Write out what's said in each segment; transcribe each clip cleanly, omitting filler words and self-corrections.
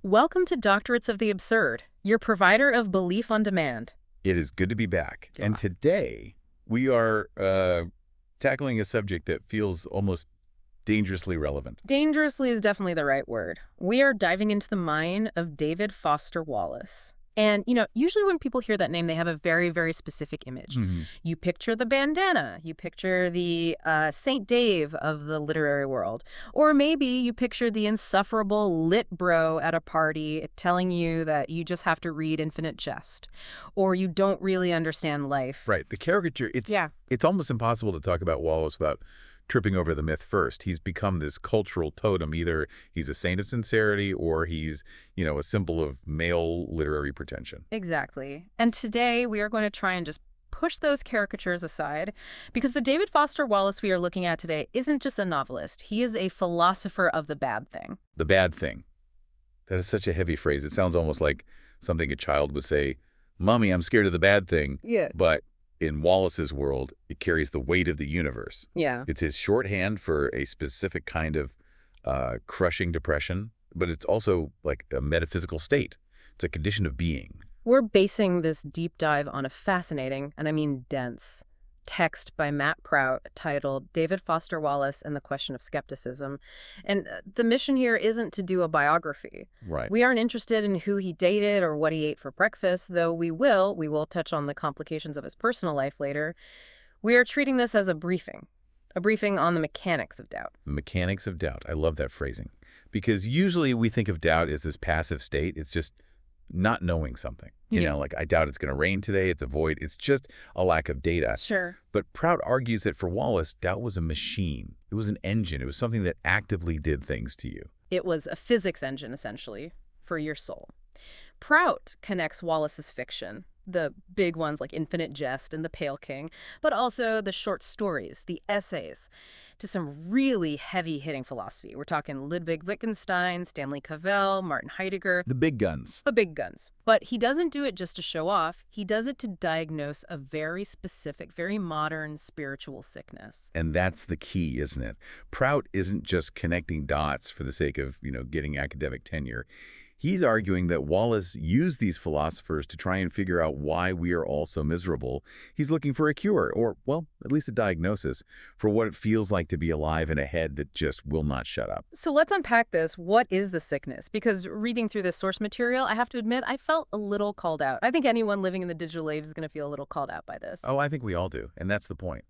Welcome to Doctorates of the Absurd, your provider of belief on demand. It is good to be back. Yeah. And today we are tackling a subject that feels almost dangerously relevant. Dangerously is definitely the right word. We are diving into the mind of David Foster Wallace. And, usually when people hear that name, they have a very, very specific image. You picture the bandana. You picture the Saint Dave of the literary world. Or maybe you picture the insufferable lit bro at a party telling you that you just have to read Infinite Jest. Or you don't really understand life. Right. The caricature, it's almost impossible to talk about Wallace without tripping over the myth first. He's become this cultural totem. Either he's a saint of sincerity or he's, a symbol of male literary pretension. Exactly. And today we are going to try and just push those caricatures aside because the David Foster Wallace we are looking at today isn't just a novelist. He is a philosopher of the bad thing. The bad thing. That is such a heavy phrase. It sounds almost like something a child would say, "Mommy, I'm scared of the bad thing." Yeah. But in Wallace's world, it carries the weight of the universe. Yeah. It's his shorthand for a specific kind of crushing depression, but it's also like a metaphysical state. It's a condition of being. We're basing this deep dive on a fascinating, and I mean dense, text by Matt Prout titled David Foster Wallace and the Question of Scepticism. And the mission here isn't to do a biography. Right. We aren't interested in who he dated or what he ate for breakfast, though we will touch on the complications of his personal life later. We are treating this as a briefing on the mechanics of doubt. The mechanics of doubt. I love that phrasing. Because usually we think of doubt as this passive state. It's just not knowing something. Like I doubt it's going to rain today. It's a void. It's just a lack of data. Sure. But Prout argues that for Wallace, doubt was a machine. It was an engine. It was something that actively did things to you. It was a physics engine, essentially, for your soul. Prout connects Wallace's fiction, the big ones like Infinite Jest and The Pale King, but also the short stories, the essays, to some really heavy-hitting philosophy. We're talking Ludwig Wittgenstein, Stanley Cavell, Martin Heidegger. The big guns. The big guns. But he doesn't do it just to show off. He does it to diagnose a very specific, very modern spiritual sickness. And that's the key, isn't it? Prout isn't just connecting dots for the sake of, getting academic tenure. He's arguing that Wallace used these philosophers to try and figure out why we are all so miserable. He's looking for a cure, or, well, at least a diagnosis, for what it feels like to be alive in a head that just will not shut up. So let's unpack this. What is the sickness? Because reading through this source material, I have to admit, I felt a little called out. I think anyone living in the digital age is going to feel a little called out by this. Oh, I think we all do, and that's the point.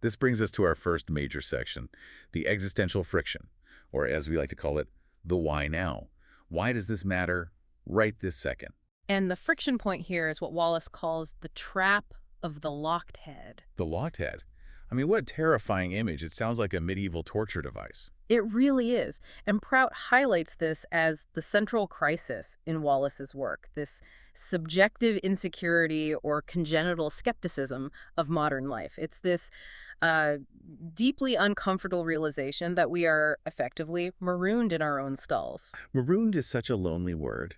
This brings us to our first major section, the existential friction, or as we like to call it, the why now. Why does this matter right this second? And the friction point here is what Wallace calls the trap of the locked head. The locked head? I mean, what a terrifying image. It sounds like a medieval torture device. It really is. And Prout highlights this as the central crisis in Wallace's work, this subjective insecurity or congenital skepticism of modern life. It's this deeply uncomfortable realization that we are effectively marooned in our own skulls. Marooned is such a lonely word,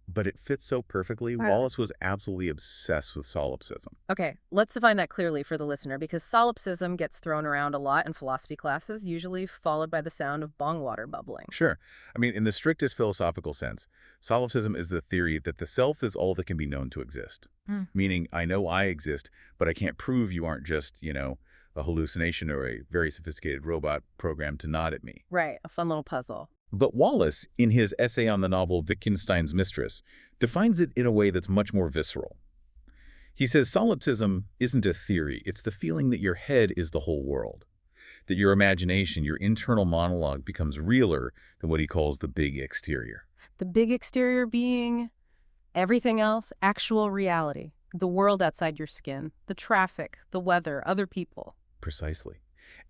but it fits so perfectly. Wallace was absolutely obsessed with solipsism. Okay, let's define that clearly for the listener, because solipsism gets thrown around a lot in philosophy classes, usually followed by the sound of bong water bubbling. Sure. I mean, in the strictest philosophical sense, solipsism is the theory that the self is all that can be known to exist. Meaning, I know I exist, but I can't prove you aren't just, a hallucination or a very sophisticated robot programmed to nod at me. Right, a fun little puzzle. But Wallace, in his essay on the novel Wittgenstein's Mistress, defines it in a way that's much more visceral. He says solipsism isn't a theory, it's the feeling that your head is the whole world, that your imagination, your internal monologue becomes realer than what he calls the big exterior. The big exterior being everything else, actual reality, the world outside your skin, the traffic, the weather, other people. Precisely.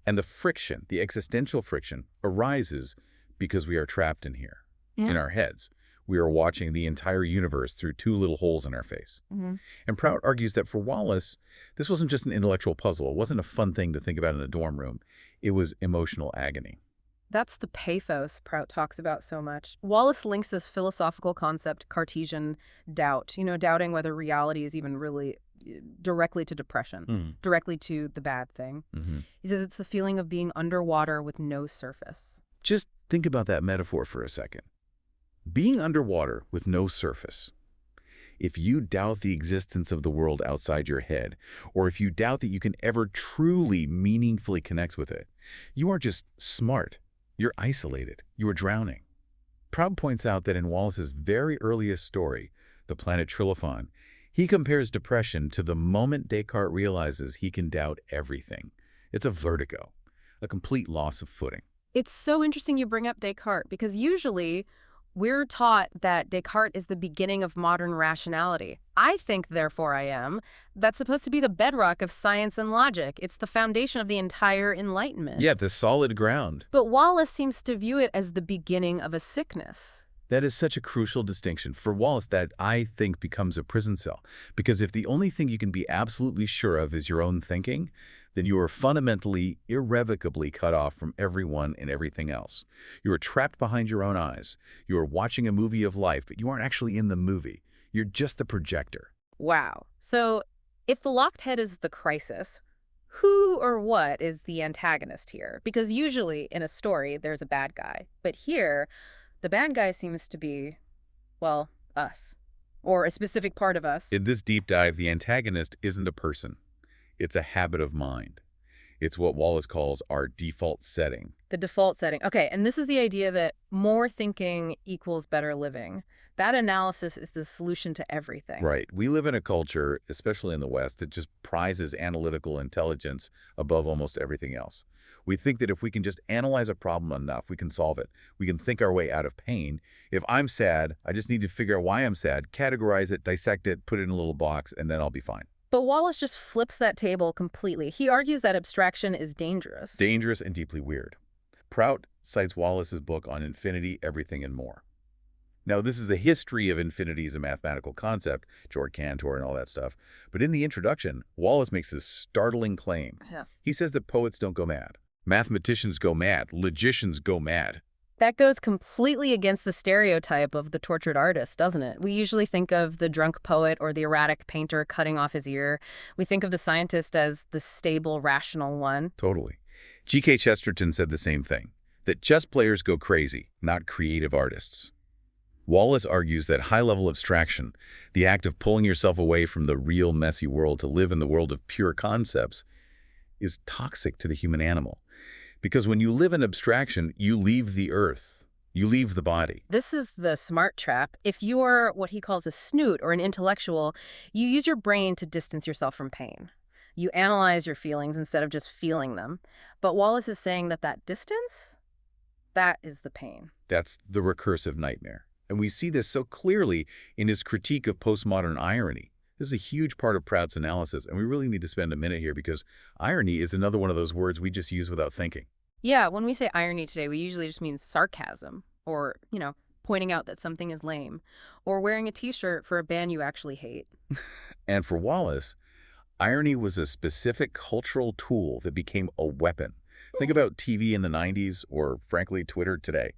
And the friction, the existential friction, arises because we are trapped in here, in our heads. We are watching the entire universe through two little holes in our face. And Prout argues that for Wallace, this wasn't just an intellectual puzzle. It wasn't a fun thing to think about in a dorm room. It was emotional agony. That's the pathos Prout talks about so much. Wallace links this philosophical concept, Cartesian doubt, doubting whether reality is even really directly to depression, directly to the bad thing. He says it's the feeling of being underwater with no surface. Just think about that metaphor for a second. Being underwater with no surface. If you doubt the existence of the world outside your head, or if you doubt that you can ever truly, meaningfully connect with it, you aren't just smart, you're isolated, you are drowning. Proud points out that in Wallace's very earliest story, The Planet Trilithon, he compares depression to the moment Descartes realizes he can doubt everything. It's a vertigo, a complete loss of footing. It's so interesting you bring up Descartes, because usually we're taught that Descartes is the beginning of modern rationality. I think, therefore I am. That's supposed to be the bedrock of science and logic. It's the foundation of the entire Enlightenment. Yeah, the solid ground. But Wallace seems to view it as the beginning of a sickness. That is such a crucial distinction. For Wallace, that, I think, becomes a prison cell. Because if the only thing you can be absolutely sure of is your own thinking, then you are fundamentally, irrevocably cut off from everyone and everything else. You are trapped behind your own eyes. You are watching a movie of life, but you aren't actually in the movie. You're just the projector. Wow. So if the locked head is the crisis, who or what is the antagonist here? Because usually in a story, there's a bad guy. But here, the bad guy seems to be, well, us. Or a specific part of us. In this deep dive, the antagonist isn't a person. It's a habit of mind. It's what Wallace calls our default setting. The default setting. Okay, and this is the idea that more thinking equals better living. That analysis is the solution to everything. Right. We live in a culture, especially in the West, that just prizes analytical intelligence above almost everything else. We think that if we can just analyze a problem enough, we can solve it. We can think our way out of pain. If I'm sad, I just need to figure out why I'm sad, categorize it, dissect it, put it in a little box, and then I'll be fine. But Wallace just flips that table completely. He argues that abstraction is dangerous. Dangerous and deeply weird. Prout cites Wallace's book on infinity, everything, and more. Now, this is a history of infinity as a mathematical concept, George Cantor and all that stuff. But in the introduction, Wallace makes this startling claim. Yeah. He says that poets don't go mad. Mathematicians go mad. Logicians go mad. That goes completely against the stereotype of the tortured artist, doesn't it? We usually think of the drunk poet or the erratic painter cutting off his ear. We think of the scientist as the stable, rational one. Totally. G.K. Chesterton said the same thing, that chess players go crazy, not creative artists. Wallace argues that high-level abstraction, the act of pulling yourself away from the real messy world to live in the world of pure concepts, is toxic to the human animal. Because when you live in abstraction, you leave the earth. You leave the body. This is the smart trap. If you're what he calls a snoot or an intellectual, you use your brain to distance yourself from pain. You analyze your feelings instead of just feeling them. But Wallace is saying that that distance, that is the pain. That's the recursive nightmare. And we see this so clearly in his critique of postmodern irony. This is a huge part of Prout's analysis, and we really need to spend a minute here because irony is another one of those words we just use without thinking. Yeah, when we say irony today, we usually just mean sarcasm or, pointing out that something is lame or wearing a T-shirt for a band you actually hate. And for Wallace, irony was a specific cultural tool that became a weapon. Think about TV in the 90s or, frankly, Twitter today.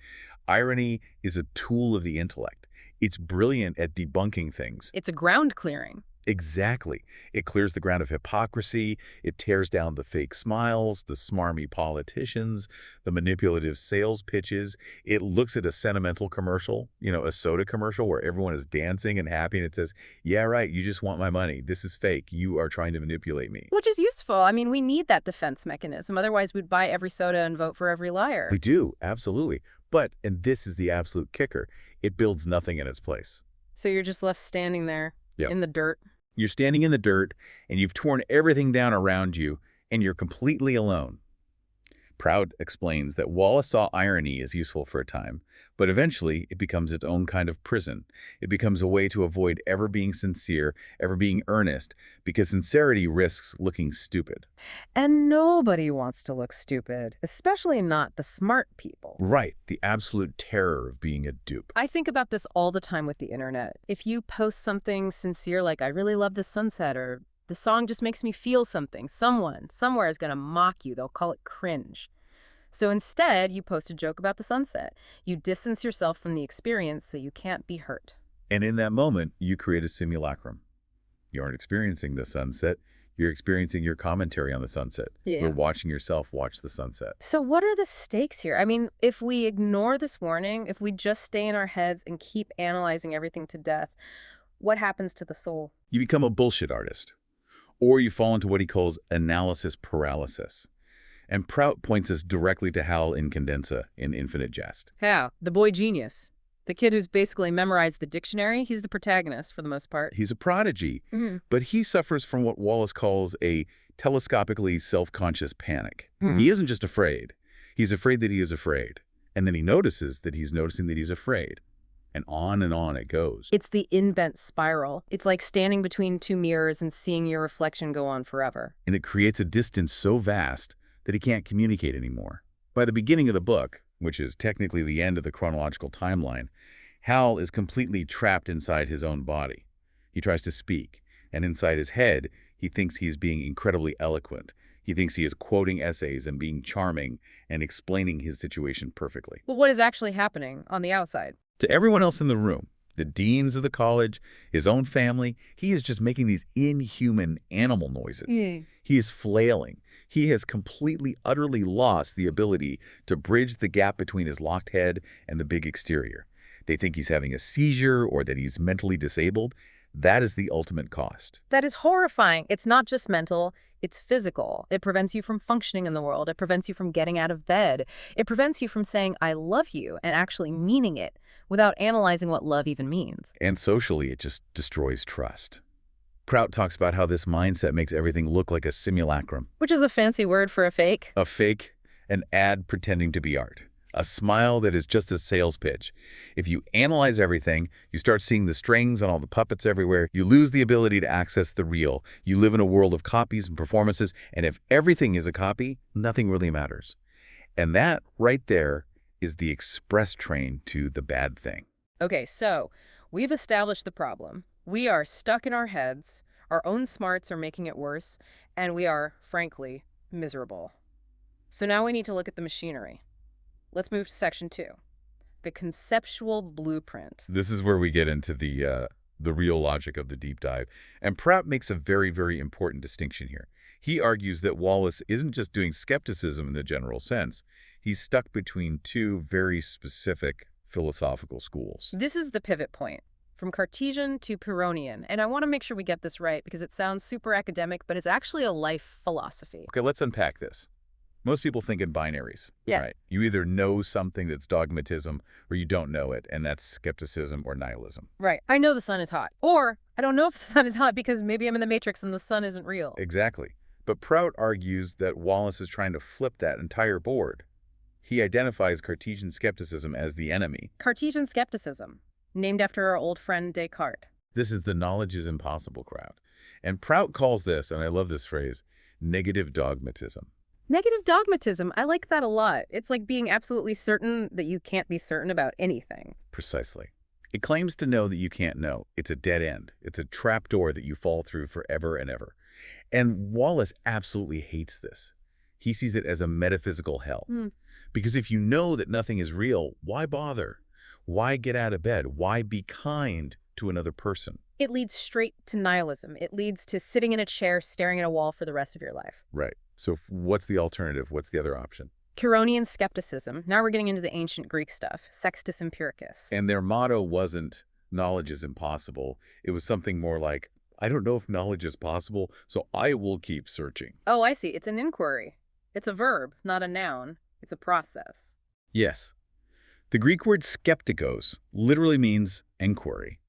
Irony is a tool of the intellect. It's brilliant at debunking things. It's a ground clearing. Exactly. It clears the ground of hypocrisy. It tears down the fake smiles, the smarmy politicians, the manipulative sales pitches. It looks at a sentimental commercial, a soda commercial where everyone is dancing and happy, and it says, yeah, right, you just want my money. This is fake. You are trying to manipulate me. Which is useful. I mean, we need that defense mechanism. Otherwise, we'd buy every soda and vote for every liar. We do, absolutely. But, and this is the absolute kicker, it builds nothing in its place. So you're just left standing there in the dirt. You're standing in the dirt, and you've torn everything down around you, and you're completely alone. Prout explains that Wallace saw irony as useful for a time, but eventually it becomes its own kind of prison. It becomes a way to avoid ever being sincere, ever being earnest, because sincerity risks looking stupid. And nobody wants to look stupid, especially not the smart people. Right, the absolute terror of being a dupe. I think about this all the time with the internet. If you post something sincere like, I really love the sunset, or the song just makes me feel something, someone, somewhere is going to mock you. They'll call it cringe. So instead, you post a joke about the sunset. You distance yourself from the experience so you can't be hurt. And in that moment, you create a simulacrum. You aren't experiencing the sunset. You're experiencing your commentary on the sunset. Yeah. You're watching yourself watch the sunset. So what are the stakes here? I mean, if we ignore this warning, if we just stay in our heads and keep analyzing everything to death, what happens to the soul? You become a bullshit artist. Or you fall into what he calls analysis paralysis. And Prout points us directly to Hal in Condensa in Infinite Jest. How? The boy genius. The kid who's basically memorized the dictionary, he's the protagonist for the most part. He's a prodigy, but he suffers from what Wallace calls a telescopically self-conscious panic. He isn't just afraid. He's afraid that he is afraid. And then he notices that he's noticing that he's afraid. And on it goes. It's the in-bent spiral. It's like standing between two mirrors and seeing your reflection go on forever. And it creates a distance so vast that he can't communicate anymore. By the beginning of the book, which is technically the end of the chronological timeline, Hal is completely trapped inside his own body. He tries to speak, and inside his head, he thinks he's being incredibly eloquent. He thinks he is quoting essays and being charming and explaining his situation perfectly. But what is actually happening on the outside? To everyone else in the room, the deans of the college, his own family, he is just making these inhuman animal noises. He is flailing. He has completely, utterly lost the ability to bridge the gap between his locked head and the big exterior. They think he's having a seizure or that he's mentally disabled. That is the ultimate cost. That is horrifying. It's not just mental, it's physical. It prevents you from functioning in the world. It prevents you from getting out of bed. It prevents you from saying, I love you, and actually meaning it without analyzing what love even means. And socially, it just destroys trust. Prout talks about how this mindset makes everything look like a simulacrum. Which is a fancy word for a fake. A fake, an ad pretending to be art. A smile that is just a sales pitch. If you analyze everything, you start seeing the strings and all the puppets everywhere. You lose the ability to access the real. You live in a world of copies and performances, and if everything is a copy, nothing really matters. And that right there is the express train to the bad thing. Okay, so we've established the problem. We are stuck in our heads, our own smarts are making it worse, and we are, frankly, miserable. So now we need to look at the machinery. Let's move to section 2, the conceptual blueprint. This is where we get into the real logic of the deep dive. And Prout makes a very, very important distinction here. He argues that Wallace isn't just doing skepticism in the general sense. He's stuck between two very specific philosophical schools. This is the pivot point, from Cartesian to Pyrrhonian. And I want to make sure we get this right because it sounds super academic, but it's actually a life philosophy. Okay, let's unpack this. Most people think in binaries, Yeah. right? You either know something that's dogmatism or you don't know it, and that's skepticism or nihilism. Right. I know the sun is hot. Or I don't know if the sun is hot because maybe I'm in the Matrix and the sun isn't real. Exactly. But Prout argues that Wallace is trying to flip that entire board. He identifies Cartesian skepticism as the enemy. Cartesian skepticism, named after our old friend Descartes. This is the knowledge is impossible crowd. And Prout calls this, and I love this phrase, negative dogmatism. Negative dogmatism, I like that a lot. It's like being absolutely certain that you can't be certain about anything. Precisely. It claims to know that you can't know. It's a dead end. It's a trap door that you fall through forever and ever. And Wallace absolutely hates this. He sees it as a metaphysical hell. Because if you know that nothing is real, why bother? Why get out of bed? Why be kind to another person? It leads straight to nihilism. It leads to sitting in a chair staring at a wall for the rest of your life. Right. So what's the alternative? What's the other option? Pyrrhonian skepticism. Now we're getting into the ancient Greek stuff. Sextus Empiricus. And their motto wasn't knowledge is impossible. It was something more like, I don't know if knowledge is possible, so I will keep searching. Oh, I see. It's an inquiry. It's a verb, not a noun. It's a process. Yes. The Greek word skeptikos literally means inquiry.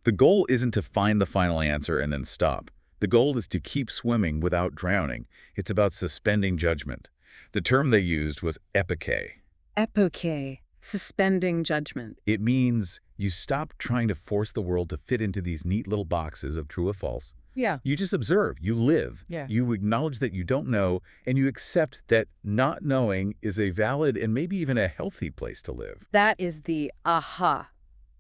The goal isn't to find the final answer and then stop. The goal is to keep swimming without drowning. It's about suspending judgment. The term they used was epoche. Epoche. Suspending judgment. It means you stop trying to force the world to fit into these neat little boxes of true or false. Yeah. You just observe, you live, Yeah. You acknowledge that you don't know, and you accept that not knowing is a valid and maybe even a healthy place to live. That is the aha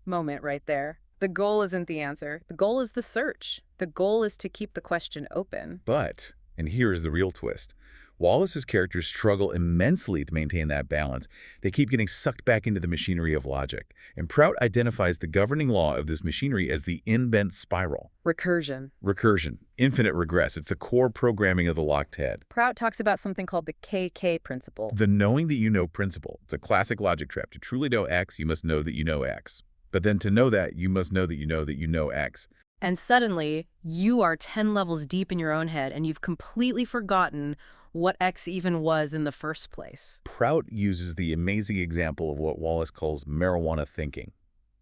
moment right there. The goal isn't the answer. The goal is the search. The goal is to keep the question open. But And here is the real twist. Wallace's characters struggle immensely to maintain that balance. They keep getting sucked back into the machinery of logic. And Prout identifies the governing law of this machinery as the in-bent spiral. Recursion. Recursion, infinite regress. It's the core programming of the locked head. Prout talks about something called the KK principle. The knowing that you know principle. It's a classic logic trap. To truly know X, you must know that you know X. But then to know that, you must know that you know X. And suddenly, you are 10 levels deep in your own head, and you've completely forgotten what X even was in the first place. Prout uses the amazing example of what Wallace calls marijuana thinking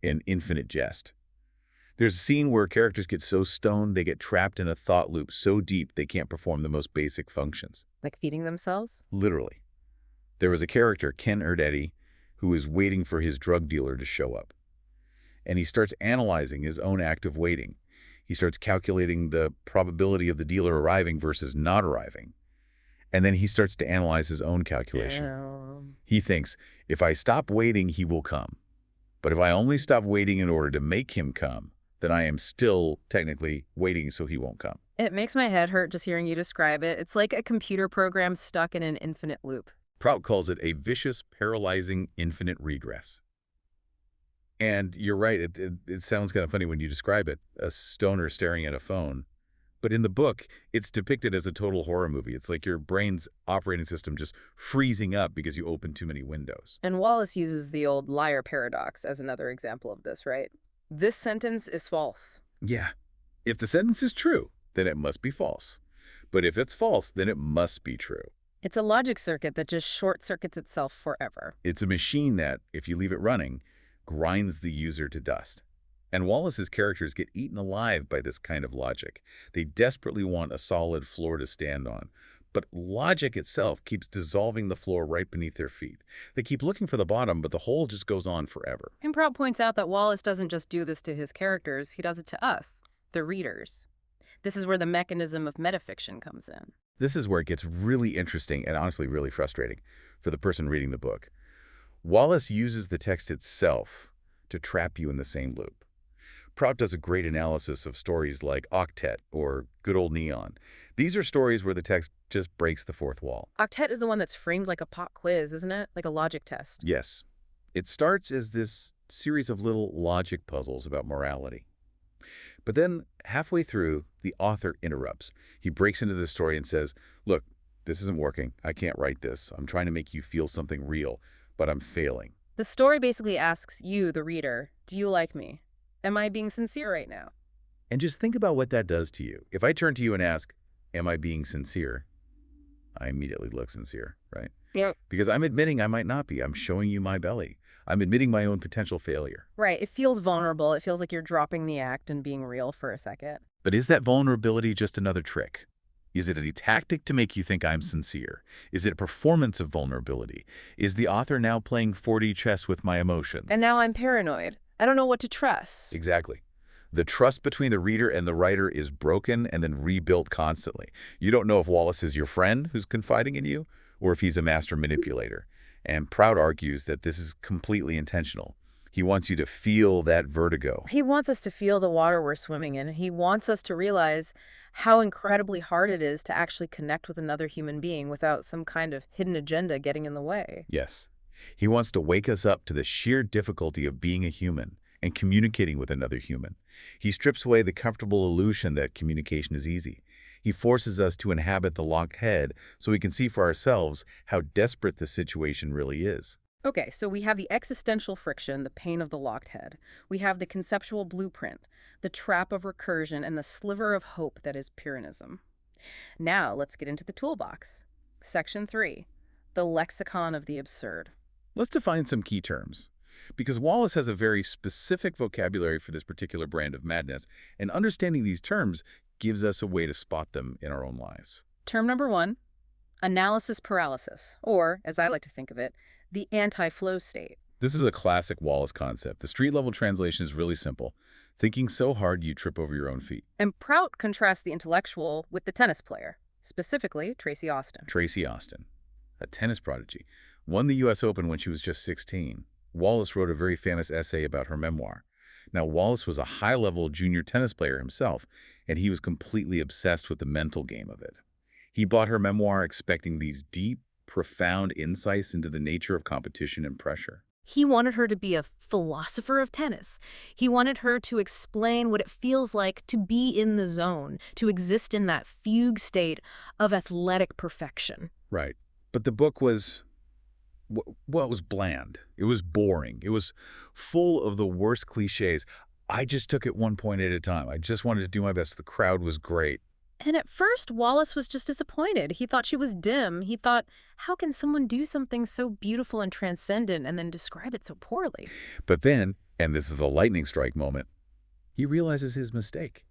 in Infinite Jest. There's a scene where characters get so stoned they get trapped in a thought loop so deep they can't perform the most basic functions. Like feeding themselves? Literally. There was a character, Ken Erdetti, who is waiting for his drug dealer to show up. And he starts analyzing his own act of waiting. He starts calculating the probability of the dealer arriving versus not arriving. And then he starts to analyze his own calculation. Yeah. He thinks, if I stop waiting, he will come. But if I only stop waiting in order to make him come, then I am still technically waiting so he won't come. It makes my head hurt just hearing you describe it. It's like a computer program stuck in an infinite loop. Prout calls it a vicious, paralyzing, infinite regress. And you're right, it sounds kind of funny when you describe it, a stoner staring at a phone. But in the book, it's depicted as a total horror movie. It's like your brain's operating system just freezing up because you open too many windows. And Wallace uses the old liar paradox as another example of this, right? This sentence is false. Yeah. If the sentence is true, then it must be false. But if it's false, then it must be true. It's a logic circuit that just short-circuits itself forever. It's a machine that, if you leave it running, grinds the user to dust. And Wallace's characters get eaten alive by this kind of logic. They desperately want a solid floor to stand on. But logic itself keeps dissolving the floor right beneath their feet. They keep looking for the bottom, but the hole just goes on forever. And Prout points out that Wallace doesn't just do this to his characters, he does it to us, the readers. This is where the mechanism of metafiction comes in. This is where it gets really interesting and honestly really frustrating for the person reading the book. Wallace uses the text itself to trap you in the same loop. Prout does a great analysis of stories like Octet or Good Old Neon. These are stories where the text just breaks the fourth wall. Octet is the one that's framed like a pop quiz, isn't it? Like a logic test. Yes. It starts as this series of little logic puzzles about morality. But then, halfway through, the author interrupts. He breaks into the story and says, look, this isn't working. I can't write this. I'm trying to make you feel something real, but I'm failing. The story basically asks you, the reader, do you like me? Am I being sincere right now? And just think about what that does to you. If I turn to you and ask, am I being sincere? I immediately look sincere, right? Yep. Because I'm admitting I might not be. I'm showing you my belly. I'm admitting my own potential failure. Right. It feels vulnerable. It feels like you're dropping the act and being real for a second. But is that vulnerability just another trick? Is it a tactic to make you think I'm sincere? Is it a performance of vulnerability? Is the author now playing 4D chess with my emotions? And now I'm paranoid. I don't know what to trust. Exactly. The trust between the reader and the writer is broken and then rebuilt constantly. You don't know if Wallace is your friend who's confiding in you or if he's a master manipulator. And Prout argues that this is completely intentional. He wants you to feel that vertigo. He wants us to feel the water we're swimming in. He wants us to realize how incredibly hard it is to actually connect with another human being without some kind of hidden agenda getting in the way. Yes. He wants to wake us up to the sheer difficulty of being a human and communicating with another human. He strips away the comfortable illusion that communication is easy. He forces us to inhabit the locked head so we can see for ourselves how desperate the situation really is. Okay, so we have the existential friction, the pain of the locked head. We have the conceptual blueprint, the trap of recursion, and the sliver of hope that is Pyrrhonism. Now let's get into the toolbox. Section 3, the lexicon of the absurd. Let's define some key terms. Because Wallace has a very specific vocabulary for this particular brand of madness, and understanding these terms gives us a way to spot them in our own lives. Term number 1, analysis paralysis, or, as I like to think of it, the anti-flow state. This is a classic Wallace concept. The street-level translation is really simple. Thinking so hard you trip over your own feet. And Prout contrasts the intellectual with the tennis player, specifically Tracy Austin. Tracy Austin, a tennis prodigy, won the U.S. Open when she was just 16. Wallace wrote a very famous essay about her memoir. Now, Wallace was a high-level junior tennis player himself, and he was completely obsessed with the mental game of it. He bought her memoir expecting these deep, profound insights into the nature of competition and pressure. He wanted her to be a philosopher of tennis. He wanted her to explain what it feels like to be in the zone, to exist in that fugue state of athletic perfection. Right. But the book was, well, it was bland. It was boring. It was full of the worst cliches. I just took it one point at a time. I just wanted to do my best. The crowd was great. And at first, Wallace was just disappointed. He thought she was dim. He thought, how can someone do something so beautiful and transcendent and then describe it so poorly? But then, and this is the lightning strike moment, he realizes his mistake.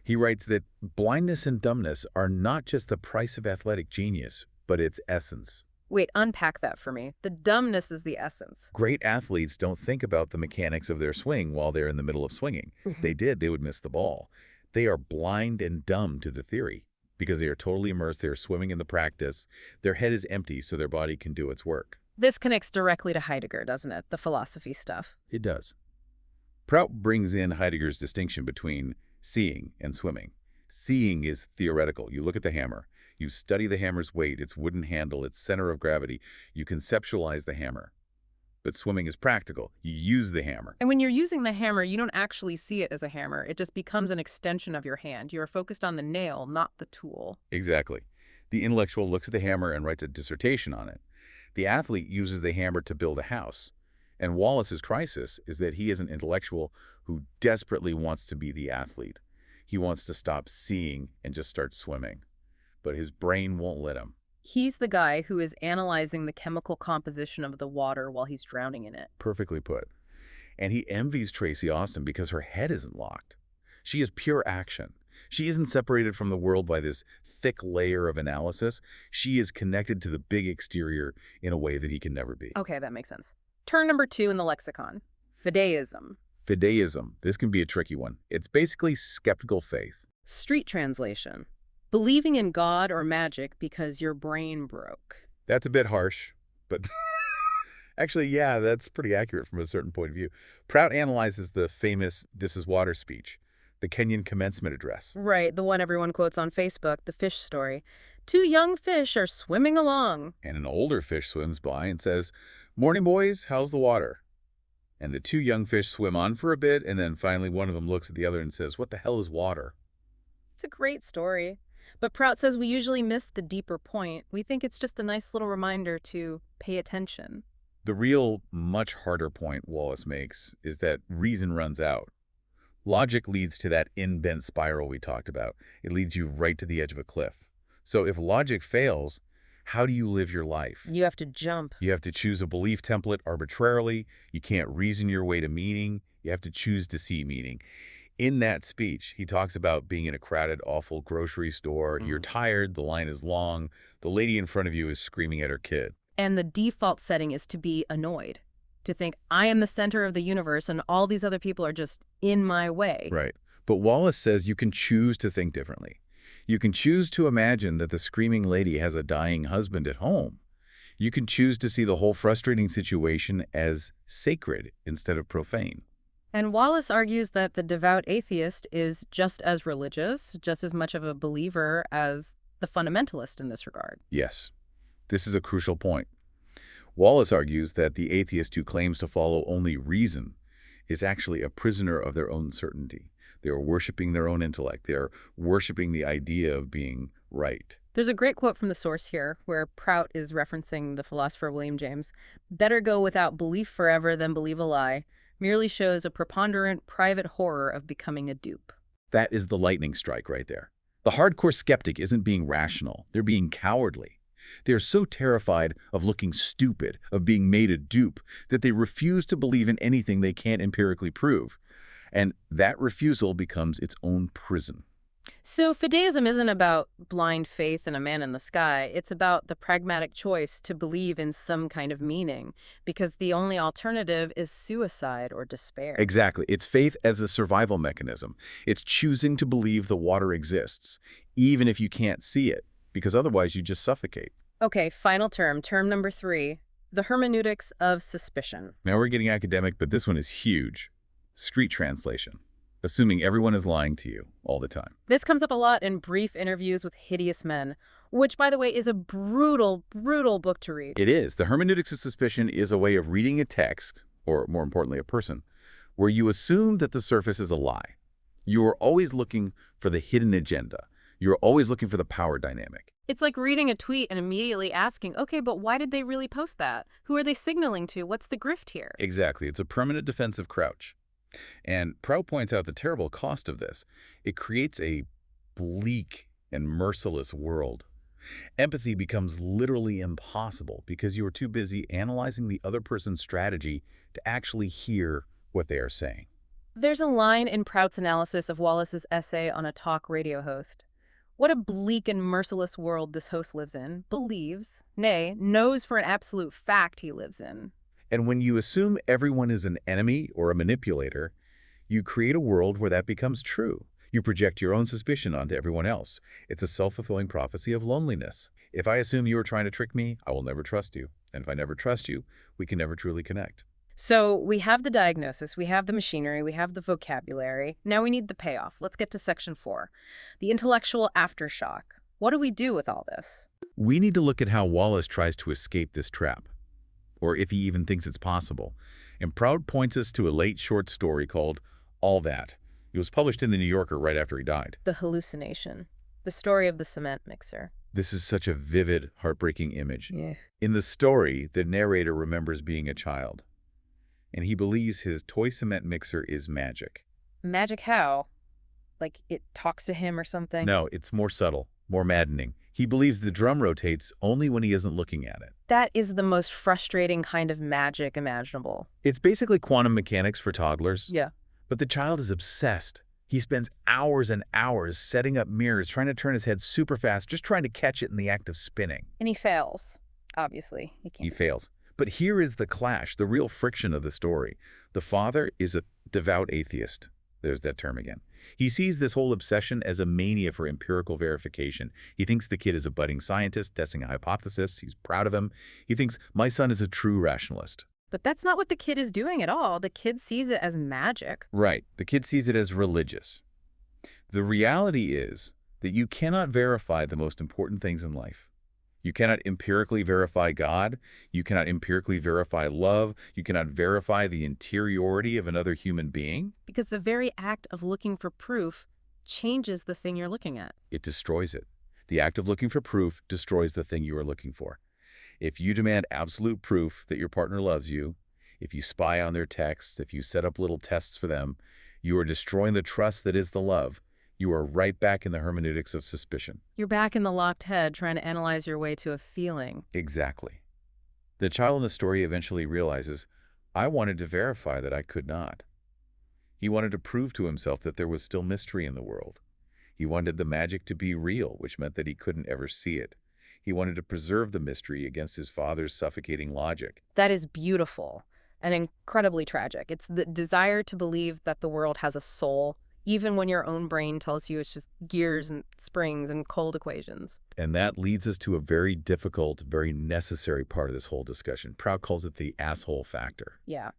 He writes that blindness and dumbness are not just the price of athletic genius, but its essence. Wait, unpack that for me. The dumbness is the essence. Great athletes don't think about the mechanics of their swing while they're in the middle of swinging. If they did, they would miss the ball. They are blind and dumb to the theory because they are totally immersed. They are swimming in the practice. Their head is empty so their body can do its work. This connects directly to Heidegger, doesn't it? The philosophy stuff. It does. Prout brings in Heidegger's distinction between seeing and swimming. Seeing is theoretical. You look at the hammer. You study the hammer's weight, its wooden handle, its center of gravity. You conceptualize the hammer. But swimming is practical. You use the hammer. And when you're using the hammer, you don't actually see it as a hammer. It just becomes an extension of your hand. You're focused on the nail, not the tool. Exactly. The intellectual looks at the hammer and writes a dissertation on it. The athlete uses the hammer to build a house. And Wallace's crisis is that he is an intellectual who desperately wants to be the athlete. He wants to stop seeing and just start swimming. But his brain won't let him. He's the guy who is analyzing the chemical composition of the water while he's drowning in it. Perfectly put. And he envies Tracy Austin because her head isn't locked. She is pure action. She isn't separated from the world by this thick layer of analysis. She is connected to the big exterior in a way that he can never be. Okay, that makes sense. Term number 2 in the lexicon, fideism. Fideism. This can be a tricky one. It's basically skeptical faith. Street translation. Believing in God or magic because your brain broke. That's a bit harsh, but actually, yeah, that's pretty accurate from a certain point of view. Prout analyzes the famous "This is Water" speech, the Kenyan commencement address. Right, the one everyone quotes on Facebook, the fish story. 2 young fish are swimming along. And an older fish swims by and says, "Morning, boys, how's the water?" And the 2 young fish swim on for a bit, and then finally one of them looks at the other and says, "What the hell is water?" It's a great story. But Prout says we usually miss the deeper point. We think it's just a nice little reminder to pay attention. The real, much harder point Wallace makes is that reason runs out. Logic leads to that in-bent spiral we talked about. It leads you right to the edge of a cliff. So if logic fails, how do you live your life? You have to jump. You have to choose a belief template arbitrarily. You can't reason your way to meaning. You have to choose to see meaning. In that speech, he talks about being in a crowded, awful grocery store. You're tired, the line is long, the lady in front of you is screaming at her kid. And the default setting is to be annoyed, to think, I am the center of the universe and all these other people are just in my way. Right. But Wallace says you can choose to think differently. You can choose to imagine that the screaming lady has a dying husband at home. You can choose to see the whole frustrating situation as sacred instead of profane. And Wallace argues that the devout atheist is just as religious, just as much of a believer as the fundamentalist in this regard. Yes, this is a crucial point. Wallace argues that the atheist who claims to follow only reason is actually a prisoner of their own certainty. They are worshiping their own intellect. They are worshiping the idea of being right. There's a great quote from the source here where Prout is referencing the philosopher William James. Better go without belief forever than believe a lie. Merely shows a preponderant private horror of becoming a dupe. That is the lightning strike right there. The hardcore skeptic isn't being rational. They're being cowardly. They're so terrified of looking stupid, of being made a dupe, that they refuse to believe in anything they can't empirically prove. And that refusal becomes its own prison. So fideism isn't about blind faith in a man in the sky. It's about the pragmatic choice to believe in some kind of meaning, because the only alternative is suicide or despair. Exactly. It's faith as a survival mechanism. It's choosing to believe the water exists, even if you can't see it, because otherwise you just suffocate. Okay, final term, term number 3, the hermeneutics of suspicion. Now we're getting academic, but this one is huge. Street translation. Assuming everyone is lying to you all the time. This comes up a lot in brief interviews with hideous men. Which, by the way, is a brutal, brutal book to read. It is. The hermeneutics of suspicion is a way of reading a text, or more importantly, a person, where you assume that the surface is a lie. You are always looking for the hidden agenda. You're always looking for the power dynamic. It's like reading a tweet and immediately asking, okay, but why did they really post that? Who are they signaling to? What's the grift here? Exactly. It's a permanent defensive crouch. And Prout points out the terrible cost of this. It creates a bleak and merciless world. Empathy becomes literally impossible because you are too busy analyzing the other person's strategy to actually hear what they are saying. There's a line in Prout's analysis of Wallace's essay on a talk radio host. What a bleak and merciless world this host lives in, believes, nay, knows for an absolute fact he lives in. And when you assume everyone is an enemy or a manipulator, you create a world where that becomes true. You project your own suspicion onto everyone else. It's a self-fulfilling prophecy of loneliness. If I assume you are trying to trick me, I will never trust you. And if I never trust you, we can never truly connect. So we have the diagnosis, we have the machinery, we have the vocabulary. Now we need the payoff. Let's get to section 4. The intellectual aftershock. What do we do with all this? We need to look at how Wallace tries to escape this trap, or if he even thinks it's possible. And Prout points us to a late short story called All That. It was published in The New Yorker right after he died. The hallucination. The story of the cement mixer. This is such a vivid, heartbreaking image. Yeah. In the story, the narrator remembers being a child, and he believes his toy cement mixer is magic. Magic how? Like it talks to him or something? No, it's more subtle, more maddening. He believes the drum rotates only when he isn't looking at it. That is the most frustrating kind of magic imaginable. It's basically quantum mechanics for toddlers. Yeah. But the child is obsessed. He spends hours and hours setting up mirrors, trying to turn his head super fast, just trying to catch it in the act of spinning. And he fails, obviously. He fails. But here is the clash, the real friction of the story. The father is a devout atheist. There's that term again. He sees this whole obsession as a mania for empirical verification. He thinks the kid is a budding scientist, testing a hypothesis. He's proud of him. He thinks, my son is a true rationalist. But that's not what the kid is doing at all. The kid sees it as magic. Right. The kid sees it as religious. The reality is that you cannot verify the most important things in life. You cannot empirically verify God. You cannot empirically verify love. You cannot verify the interiority of another human being. Because the very act of looking for proof changes the thing you're looking at. It destroys it. The act of looking for proof destroys the thing you are looking for. If you demand absolute proof that your partner loves you, if you spy on their texts, if you set up little tests for them, you are destroying the trust that is the love. You are right back in the hermeneutics of suspicion. You're back in the locked head trying to analyze your way to a feeling. Exactly. The child in the story eventually realizes, I wanted to verify that I could not. He wanted to prove to himself that there was still mystery in the world. He wanted the magic to be real, which meant that he couldn't ever see it. He wanted to preserve the mystery against his father's suffocating logic. That is beautiful and incredibly tragic. It's the desire to believe that the world has a soul, even when your own brain tells you it's just gears and springs and cold equations. And that leads us to a very difficult, very necessary part of this whole discussion. Prout calls it the asshole factor. Yeah.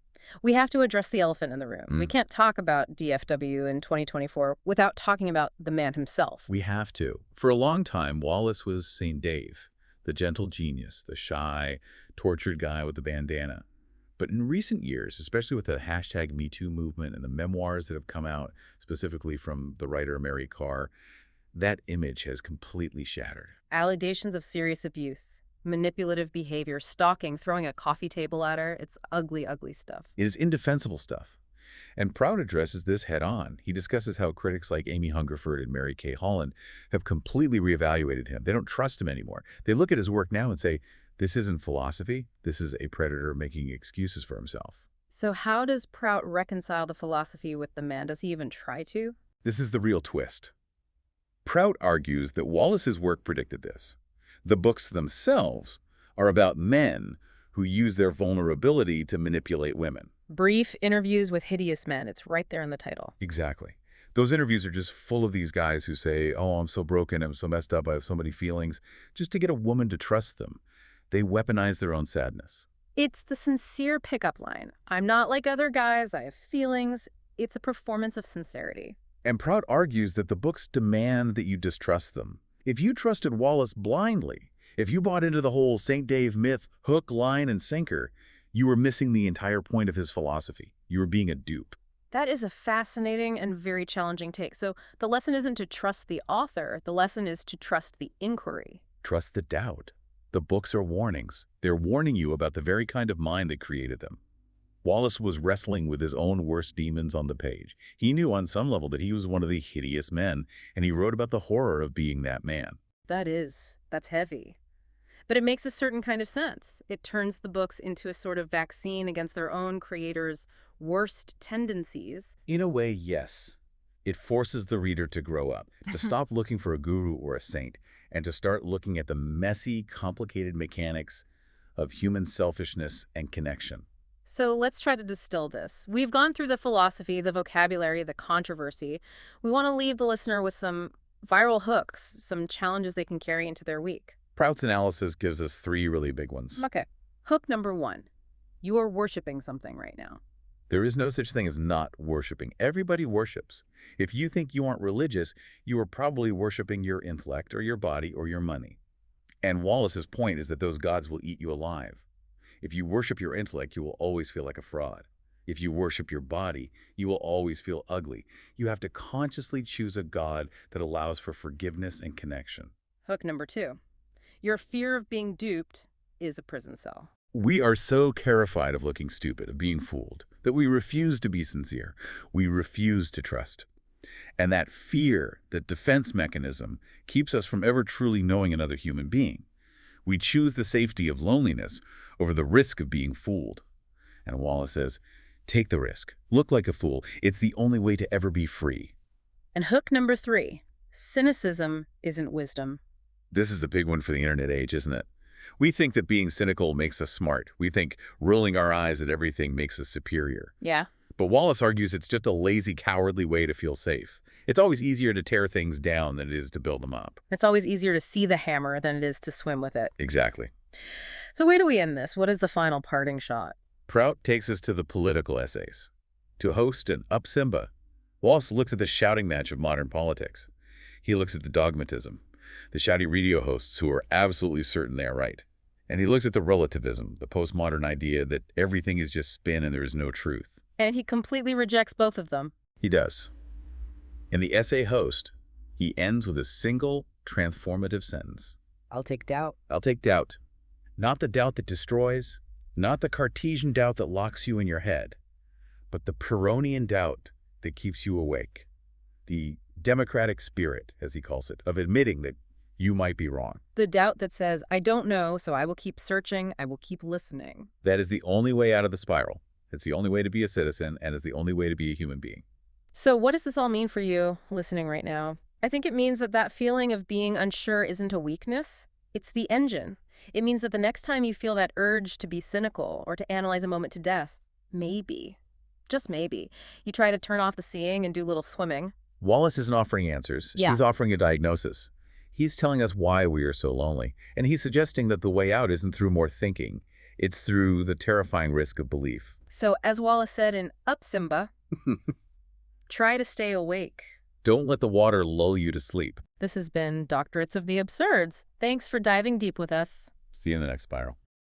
We have to address the elephant in the room. We can't talk about DFW in 2024 without talking about the man himself. We have to. For a long time, Wallace was St. Dave, the gentle genius, the shy, tortured guy with the bandana. But in recent years, especially with the hashtag #MeToo movement and the memoirs that have come out, specifically from the writer Mary Carr, that image has completely shattered. Allegations of serious abuse, manipulative behavior, stalking, throwing a coffee table at her. It's ugly, ugly stuff. It is indefensible stuff. And Prout addresses this head on. He discusses how critics like Amy Hungerford and Mary Kay Holland have completely reevaluated him. They don't trust him anymore. They look at his work now and say, this isn't philosophy. This is a predator making excuses for himself. So how does Prout reconcile the philosophy with the man? Does he even try to? This is the real twist. Prout argues that Wallace's work predicted this. The books themselves are about men who use their vulnerability to manipulate women. Brief interviews with hideous men. It's right there in the title. Exactly. Those interviews are just full of these guys who say, oh, I'm so broken, I'm so messed up, I have so many feelings, just to get a woman to trust them. They weaponize their own sadness. It's the sincere pickup line. I'm not like other guys. I have feelings. It's a performance of sincerity. And Prout argues that the books demand that you distrust them. If you trusted Wallace blindly, if you bought into the whole St. Dave myth, hook, line, and sinker, you were missing the entire point of his philosophy. You were being a dupe. That is a fascinating and very challenging take. So the lesson isn't to trust the author. The lesson is to trust the inquiry. Trust the doubt. The books are warnings. They're warning you about the very kind of mind that created them. Wallace was wrestling with his own worst demons on the page. He knew on some level that he was one of the hideous men, and he wrote about the horror of being that man. That's heavy. But it makes a certain kind of sense. It turns the books into a sort of vaccine against their own creators' worst tendencies. In a way, yes. It forces the reader to grow up, to stop looking for a guru or a saint, and to start looking at the messy, complicated mechanics of human selfishness and connection. So let's try to distill this. We've gone through the philosophy, the vocabulary, the controversy. We want to leave the listener with some viral hooks, some challenges they can carry into their week. Prout's analysis gives us 3 really big ones. Okay. Hook number 1. You are worshiping something right now. There is no such thing as not worshiping. Everybody worships. If you think you aren't religious, you are probably worshiping your intellect or your body or your money. And Wallace's point is that those gods will eat you alive. If you worship your intellect, you will always feel like a fraud. If you worship your body, you will always feel ugly. You have to consciously choose a God that allows for forgiveness and connection. Hook number 2. Your fear of being duped is a prison cell. We are so terrified of looking stupid, of being fooled, that we refuse to be sincere. We refuse to trust. And that fear, that defense mechanism, keeps us from ever truly knowing another human being. We choose the safety of loneliness over the risk of being fooled. And Wallace says, take the risk. Look like a fool. It's the only way to ever be free. And hook number 3. Cynicism isn't wisdom. This is the big one for the internet age, isn't it? We think that being cynical makes us smart. We think rolling our eyes at everything makes us superior. Yeah. But Wallace argues it's just a lazy, cowardly way to feel safe. It's always easier to tear things down than it is to build them up. It's always easier to see the hammer than it is to swim with it. Exactly. So where do we end this? What is the final parting shot? Prout takes us to the political essays. To host an Up Simba, Wallace looks at the shouting match of modern politics. He looks at the dogmatism, the shouty radio hosts who are absolutely certain they are right. And he looks at the relativism, the postmodern idea that everything is just spin and there is no truth. And he completely rejects both of them. He does. In the essay Host, he ends with a single transformative sentence. I'll take doubt. I'll take doubt. Not the doubt that destroys, not the Cartesian doubt that locks you in your head, but the Pyrrhonian doubt that keeps you awake. The democratic spirit, as he calls it, of admitting that you might be wrong. The doubt that says, I don't know, so I will keep searching, I will keep listening. That is the only way out of the spiral. It's the only way to be a citizen, and it's the only way to be a human being. So what does this all mean for you listening right now? I think it means that that feeling of being unsure isn't a weakness. It's the engine. It means that the next time you feel that urge to be cynical or to analyze a moment to death, maybe, just maybe, you try to turn off the seeing and do a little swimming. Wallace isn't offering answers. Yeah. He's offering a diagnosis. He's telling us why we are so lonely, and he's suggesting that the way out isn't through more thinking. It's through the terrifying risk of belief. So as Wallace said in Up Simba, try to stay awake. Don't let the water lull you to sleep. This has been Doctorates of the Absurds. Thanks for diving deep with us. See you in the next spiral.